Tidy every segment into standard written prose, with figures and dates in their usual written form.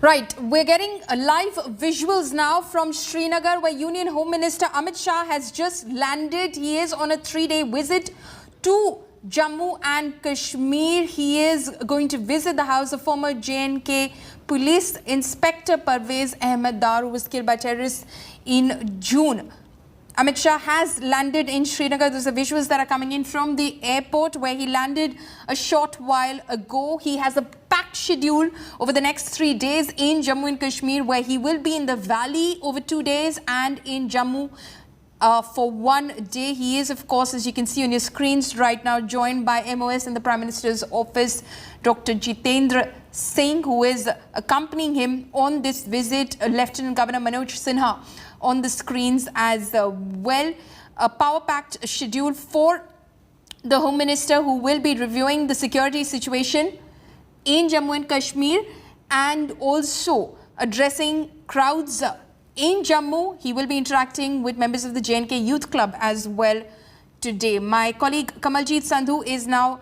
Right, we're getting live visuals now from Srinagar, where Union Home Minister Amit Shah has just landed. He is on a 3-day visit to Jammu and Kashmir. He is going to visit the house of former J&K Police Inspector Parvez Ahmed Dar, who was killed by terrorists in June. Amit Shah has landed in Srinagar. Those are visuals that are coming in from the airport where he landed a short while ago. He has a packed schedule over the next 3 days in Jammu and Kashmir, where he will be in the valley over 2 days and in Jammu for 1 day. He is, of course, as you can see on your screens right now, joined by MOS in the Prime Minister's office, Dr. Jitendra Singh, who is accompanying him on this visit, Lieutenant Governor Manoj Sinha on the screens as well. A power-packed schedule for the Home Minister, who will be reviewing the security situation in Jammu and Kashmir and also addressing crowds in Jammu. He will be interacting with members of the J&K Youth Club as well today. My colleague Kamaljit Sandhu is now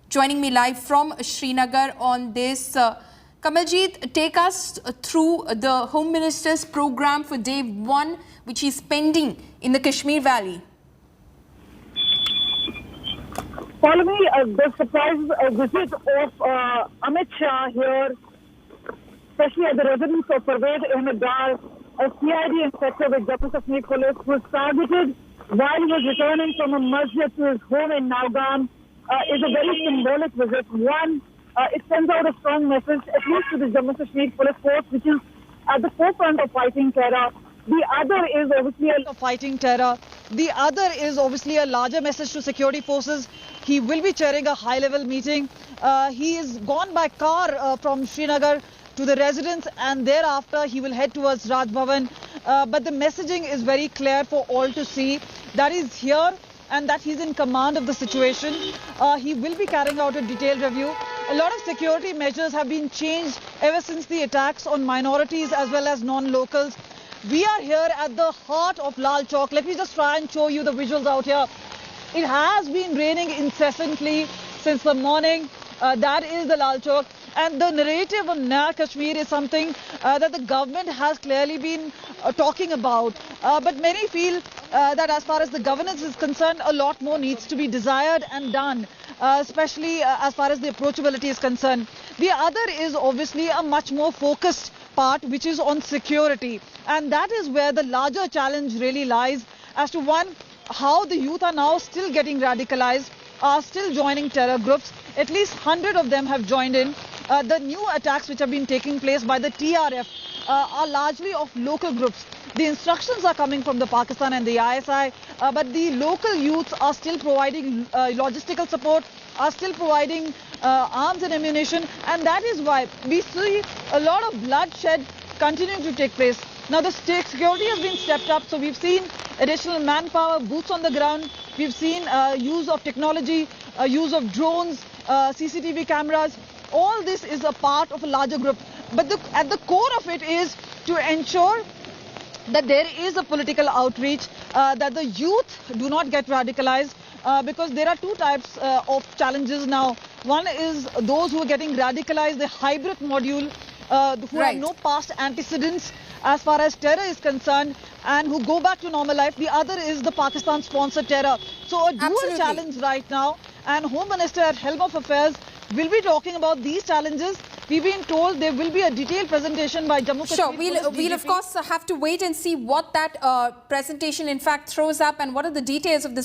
joining me live from Srinagar on this. Kamaljit, take us through the Home Minister's program for day 1, which is pending in the Kashmir Valley. Following the surprise visit of Amit Shah here, especially at the residence of Parvez Ahmed Dar, a CID inspector with Jammu and Kashmir Police, was targeted while he was returning from a masjid to his home in Naugan, is a very symbolic visit. One, it sends out a strong message, at least to the Jammu and Kashmir Police Force, which is at the forefront of fighting terror. The other is obviously a larger message to security forces. He will be chairing a high-level meeting. He is gone by car from Srinagar to the residence, and thereafter he will head towards Raj Bhawan. But the messaging is very clear for all to see, that he's here and that he's in command of the situation. He will be carrying out a detailed review. A lot of security measures have been changed ever since the attacks on minorities as well as non-locals. We are here at the heart of Lal Chowk. Let me just try and show you the visuals out here. It has been raining incessantly since the morning. That is the Lal Chowk. And the narrative on Naya Kashmir is something that the government has clearly been talking about. But many feel that as far as the governance is concerned, a lot more needs to be desired and done, especially as far as the approachability is concerned. The other is obviously a much more focused part, which is on security. And that is where the larger challenge really lies as to, one, how the youth are now still getting radicalized, are still joining terror groups. At least 100 of them have joined in. The new attacks which have been taking place by the TRF are largely of local groups. The instructions are coming from the Pakistan and the ISI, but the local youths are still providing logistical support, are still providing arms and ammunition, and that is why we see a lot of bloodshed continuing to take place. Now the security has been stepped up, so we've seen additional manpower, boots on the ground. We've seen use of technology, use of drones, CCTV cameras. All this is a part of a larger group. But at the core of it is to ensure that there is a political outreach, that the youth do not get radicalized, because there are two types of challenges now. One is those who are getting radicalized, the hybrid module, who have no past antecedents as far as terror is concerned and who go back to normal life. The other is the Pakistan-sponsored terror. So a dual challenge right now, and Home Minister at helm of affairs will be talking about these challenges. We've been told there will be a detailed presentation by Jammu Kashmir. Sure, we'll of course have to wait and see what that presentation in fact throws up and what are the details of the